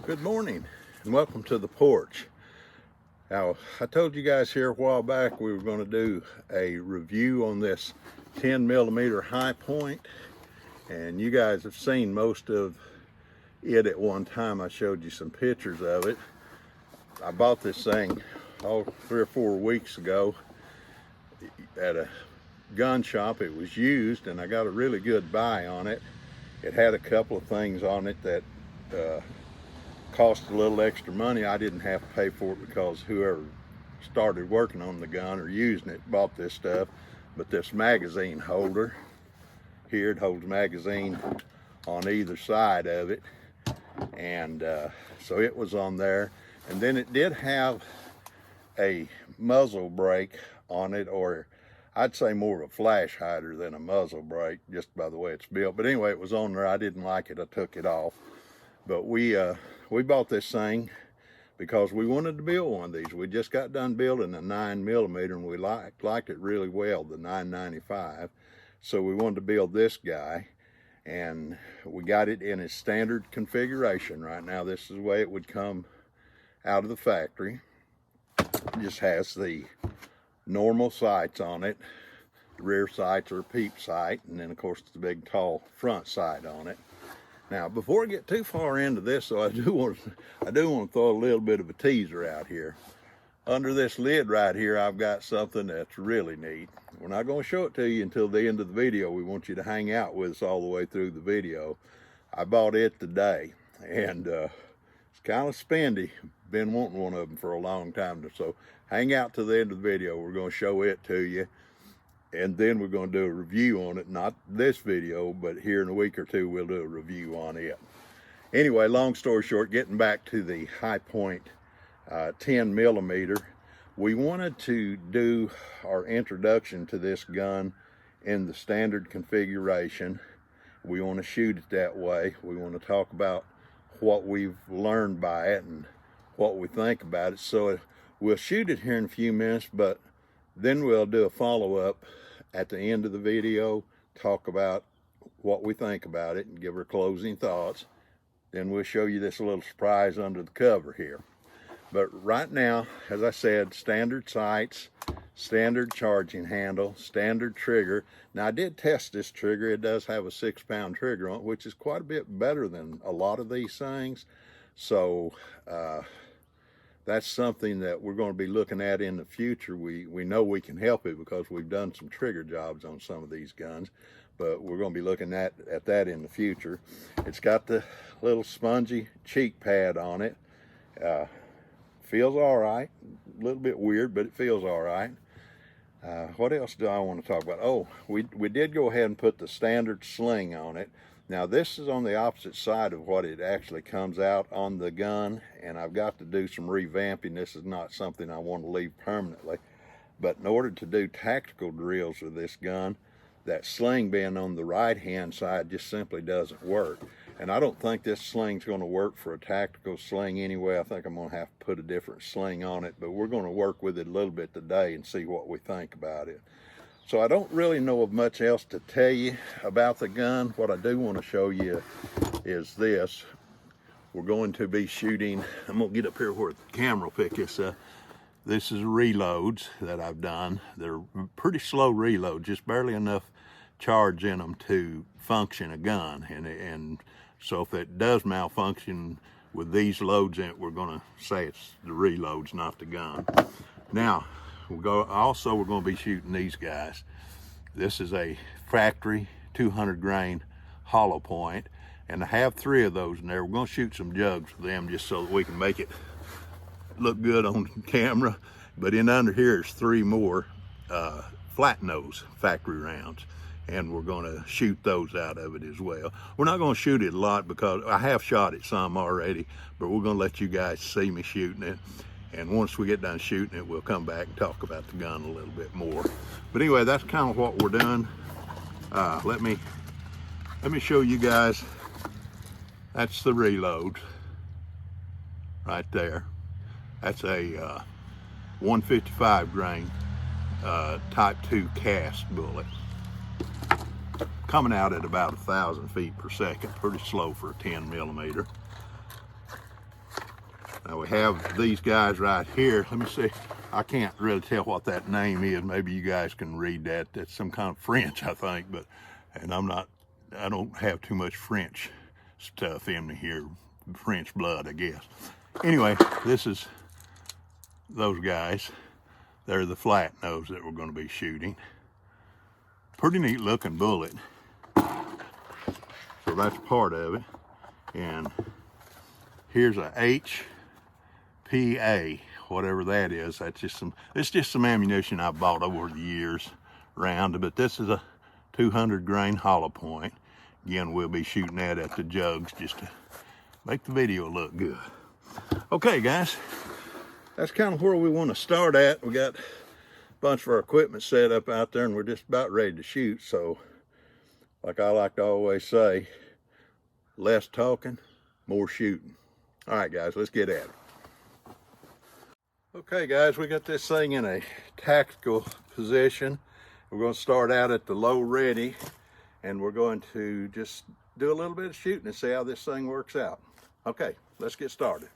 Good morning and welcome to the porch. Now, I told you guys here a while back we were going to do a review on this 10mm HiPoint, and you guys have seen most of it at one time. I showed you some pictures of it. I bought this thing 3 or 4 weeks ago at a gun shop. It was used and I got a really good buy on it. It had a couple of things on it that cost a little extra money. I didn't have to pay for it because whoever started working on the gun or using it bought this stuff. But this magazine holder here, it holds magazine on either side of it, and so it was on there. And then it did have a muzzle brake on it, or I'd say more of a flash hider than a muzzle brake, just by the way it's built. But anyway, it was on there. I didn't like it. I took it off. But we bought this thing because we wanted to build one of these. We just got done building a 9mm and we liked it really well, the 995. So we wanted to build this guy, and we got it in its standard configuration. Right now, this is the way it would come out of the factory. It just has the normal sights on it. The rear sights are a peep sight, and then of course the big tall front sight on it. Now, before I get too far into this, so I do want to throw a little bit of a teaser out here. Under this lid right here, I've got something that's really neat. We're not going to show it to you until the end of the video. We want you to hang out with us all the way through the video. I bought it today, and it's kind of spendy. Been wanting one of them for a long time, so hang out to the end of the video. We're going to show it to you, and then we're going to do a review on it. Not this video, but here in a week or two we'll do a review on it. Anyway, long story short, getting back to the HiPoint 10mm, we wanted to do our introduction to this gun in the standard configuration. We want to shoot it that way. We want to talk about what we've learned by it and what we think about it. So we'll shoot it here in a few minutes, but then we'll do a follow-up at the end of the video, talk about what we think about it and give our closing thoughts. Then we'll show you this little surprise under the cover here. But right now, as I said, standard sights, standard charging handle, standard trigger. Now, I did test this trigger. It does have a 6-pound trigger on it, which is quite a bit better than a lot of these things. So that's something that we're going to be looking at in the future. We know we can help it because we've done some trigger jobs on some of these guns, but we're going to be looking at that in the future. It's got the little spongy cheek pad on it. Feels all right. A little bit weird, but it feels all right. What else do I want to talk about? Oh, we did go ahead and put the standard sling on it. Now, this is on the opposite side of what it actually comes out on the gun, and I've got to do some revamping. This is not something I want to leave permanently, but in order to do tactical drills with this gun, that sling being on the right-hand side just simply doesn't work. And I don't think this sling's going to work for a tactical sling anyway. I think I'm going to have to put a different sling on it, but we're going to work with it a little bit today and see what we think about it. So I don't really know of much else to tell you about the gun. What I do want to show you is this. We're going to be shooting, I'm going to get up here where the camera will pick this up. This is reloads that I've done. They're pretty slow reloads, just barely enough charge in them to function a gun. And so if it does malfunction with these loads in it, we're going to say it's the reloads, not the gun. Now, we're going to be shooting these guys. This is a factory 200 grain hollow point, and I have 3 of those in there. We're going to shoot some jugs with them just so that we can make it look good on camera. But in under here is 3 more flat nose factory rounds, and we're going to shoot those out of it as well. We're not going to shoot it a lot because I have shot it some already, but we're going to let you guys see me shooting it. And once we get done shooting it, we'll come back and talk about the gun a little bit more. But anyway, that's kind of what we're doing. Let me show you guys. That's the reload right there. That's a 155 grain type 2 cast bullet. Coming out at about 1,000 feet per second, pretty slow for a 10mm. Now we have these guys right here. Let me see. I can't really tell what that name is. Maybe you guys can read that. That's some kind of French, I think, but, and I don't have too much French stuff in me here, French blood, I guess. Anyway, this is those guys. They're the flat nose that we're going to be shooting. Pretty neat looking bullet. So that's part of it. And here's a HPA, whatever that is. It's just some ammunition I bought over the years around, but this is a 200 grain hollow point. Again, we'll be shooting that at the jugs just to make the video look good. Okay, guys, that's kind of where we want to start at. We got a bunch of our equipment set up out there and we're just about ready to shoot. So like I like to always say, less talking, more shooting. All right, guys, let's get at it. Okay, guys, we got this thing in a tactical position. We're going to start out at the low ready, and we're going to just do a little bit of shooting and see how this thing works out. Okay, let's get started.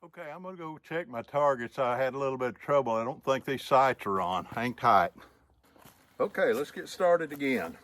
Okay, I'm gonna go check my targets. I had a little bit of trouble. I don't think these sights are on. Hang tight. Okay, let's get started again.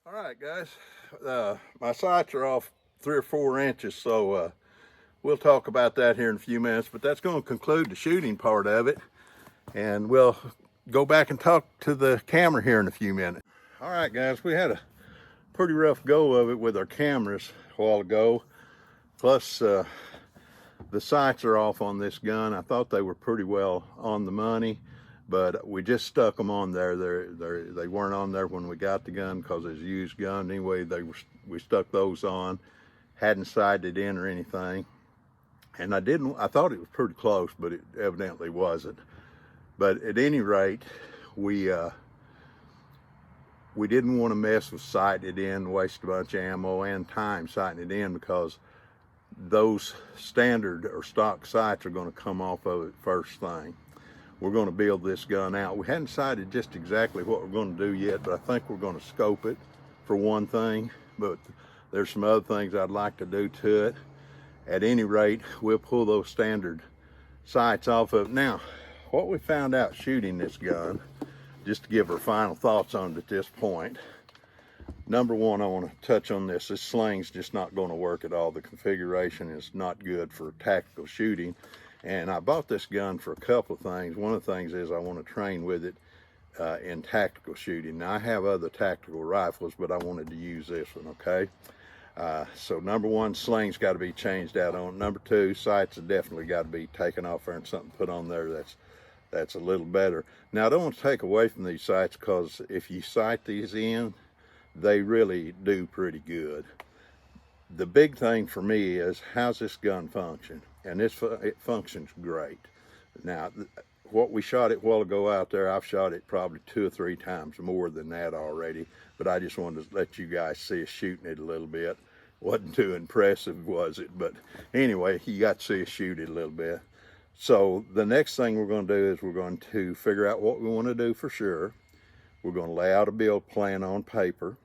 All right, guys, my sights are off 3 or 4 inches, so we'll talk about that here in a few minutes, but that's going to conclude the shooting part of it, and we'll go back and talk to the camera here in a few minutes. All right, guys, we had a pretty rough go of it with our cameras a while ago, plus the sights are off on this gun. I thought they were pretty well on the money, but we just stuck them on there. They weren't on there when we got the gun because it's a used gun. Anyway, we stuck those on, hadn't sighted in or anything. And I thought it was pretty close, but it evidently wasn't. But at any rate, we didn't want to mess with sighting it in, waste a bunch of ammo and time sighting it in, because those standard or stock sights are going to come off of it first thing. We're going to build this gun out. We hadn't decided just exactly what we're going to do yet, but I think we're going to scope it for one thing, but there's some other things I'd like to do to it. At any rate, we'll pull those standard sights off of it. Now, what we found out shooting this gun, just to give our final thoughts on it at this point, number one, I want to touch on this. This sling's just not going to work at all. The configuration is not good for tactical shooting. And I bought this gun for a couple of things. One of the things is I want to train with it in tactical shooting. Now, I have other tactical rifles, but I wanted to use this one, okay? So number one, sling's got to be changed out on. Number two, sights have definitely got to be taken off there and something put on there that's a little better. Now, I don't want to take away from these sights, because if you sight these in, they really do pretty good. The big thing for me is, how's this gun function? And it functions great. Now, what we shot it a while ago out there, I've shot it probably 2 or 3 times more than that already, but I just wanted to let you guys see us shooting it a little bit. Wasn't too impressive, was it? But anyway, you got to see us shoot it a little bit. So the next thing we're going to do is we're going to figure out what we want to do for sure. We're going to lay out a build plan on paper,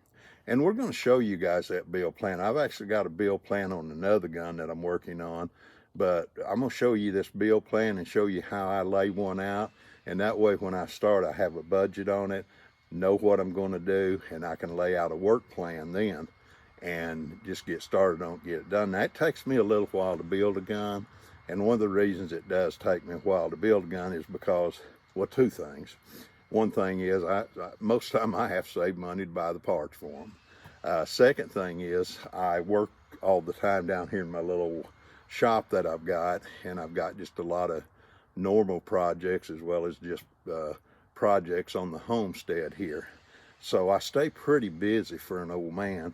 and we're going to show you guys that build plan. I've actually got a build plan on another gun that I'm working on, but I'm going to show you this build plan and show you how I lay one out. And that way, when I start, I have a budget on it, know what I'm going to do, and I can lay out a work plan then and just get started on it, get it done. Now, it takes me a little while to build a gun, and one of the reasons it does take me a while to build a gun is because, well, two things. One thing is, most of the time I have to save money to buy the parts for them. Second thing is, I work all the time down here in my little shop that I've got, and I've got just a lot of normal projects as well as just projects on the homestead here. So I stay pretty busy for an old man,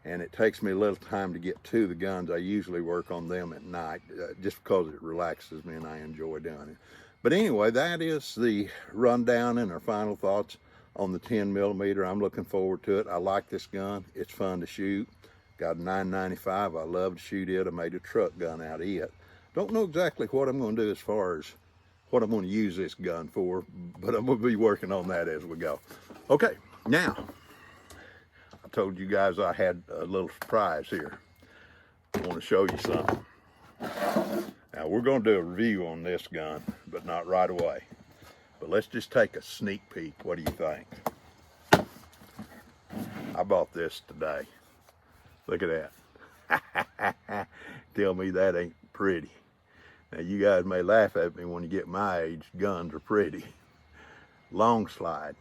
and it takes me a little time to get to the guns. I usually work on them at night just because it relaxes me and I enjoy doing it. But anyway, that is the rundown and our final thoughts on the 10mm. I'm looking forward to it. I like this gun. It's fun to shoot. Got a 995. I love to shoot it. I made a truck gun out of it. Don't know exactly what I'm going to do as far as what I'm going to use this gun for, but I'm going to be working on that as we go. Okay, now, I told you guys I had a little surprise here. I want to show you something. Now, we're going to do a review on this gun, but not right away. But let's just take a sneak peek. What do you think? I bought this today. Look at that. Tell me that ain't pretty. Now, you guys may laugh at me when you get my age. Guns are pretty. Long slide.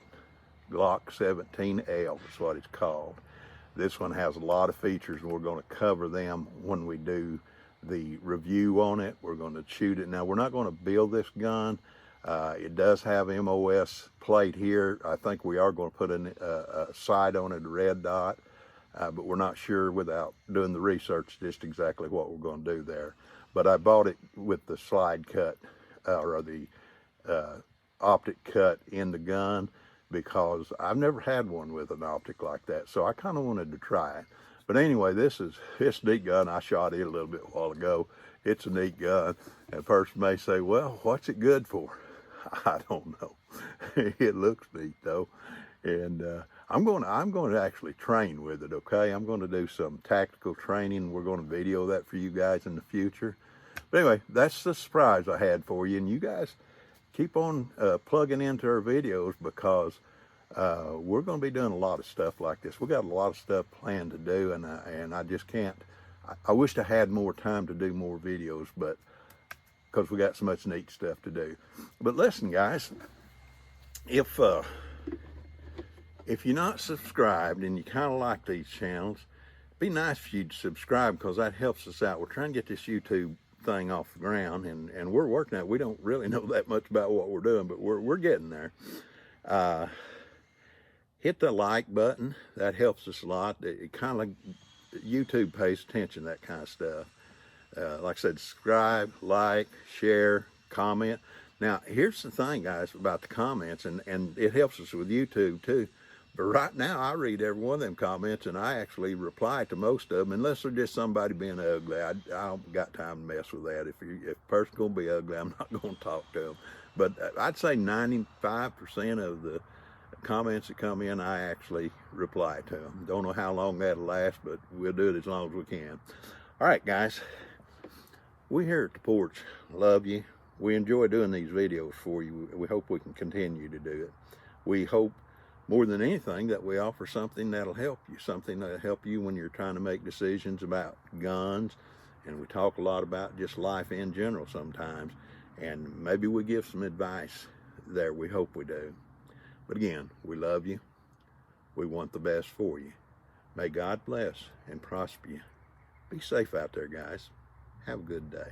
Glock 17L is what it's called. This one has a lot of features, and we're going to cover them when we do the review on it. We're going to shoot it. Now, we're not going to build this gun. It does have MOS plate here. I think we are going to put a sight on it, a red dot, but we're not sure without doing the research just exactly what we're going to do there. But I bought it with the slide cut or the optic cut in the gun because I've never had one with an optic like that, so I kind of wanted to try it. But anyway, it's a neat gun. I shot it a little bit a while ago. It's a neat gun. And a person may say, well, what's it good for? I don't know. It looks neat though. And I'm going to actually train with it, okay? I'm going to do some tactical training. We're going to video that for you guys in the future. But anyway, that's the surprise I had for you. And you guys keep on plugging into our videos because we're going to be doing a lot of stuff like this. We got a lot of stuff planned to do, and I just can't. I wish I had more time to do more videos, but because we got so much neat stuff to do. But listen, guys, if you're not subscribed and you kind of like these channels, it'd be nice for you to subscribe because that helps us out. We're trying to get this YouTube thing off the ground, and we're working at it. We don't really know that much about what we're doing, but we're getting there. Hit the like button. That helps us a lot. It kind of, YouTube pays attention to that kind of stuff. Like I said, subscribe, like, share, comment. Now, here's the thing, guys, about the comments, and it helps us with YouTube too. But right now, I read every one of them comments, and I actually reply to most of them, unless they're just somebody being ugly. I don't got time to mess with that. If a person's going to be ugly, I'm not going to talk to them. But I'd say 95% of the comments that come in, I actually reply to them. Don't know how long that'll last, but we'll do it as long as we can. All right, guys. We here at the Porch love you. We enjoy doing these videos for you. We hope we can continue to do it. We hope more than anything that we offer something that'll help you, something that'll help you when you're trying to make decisions about guns. And we talk a lot about just life in general sometimes. And maybe we give some advice there. We hope we do. But again, we love you. We want the best for you. May God bless and prosper you. Be safe out there, guys. Have a good day.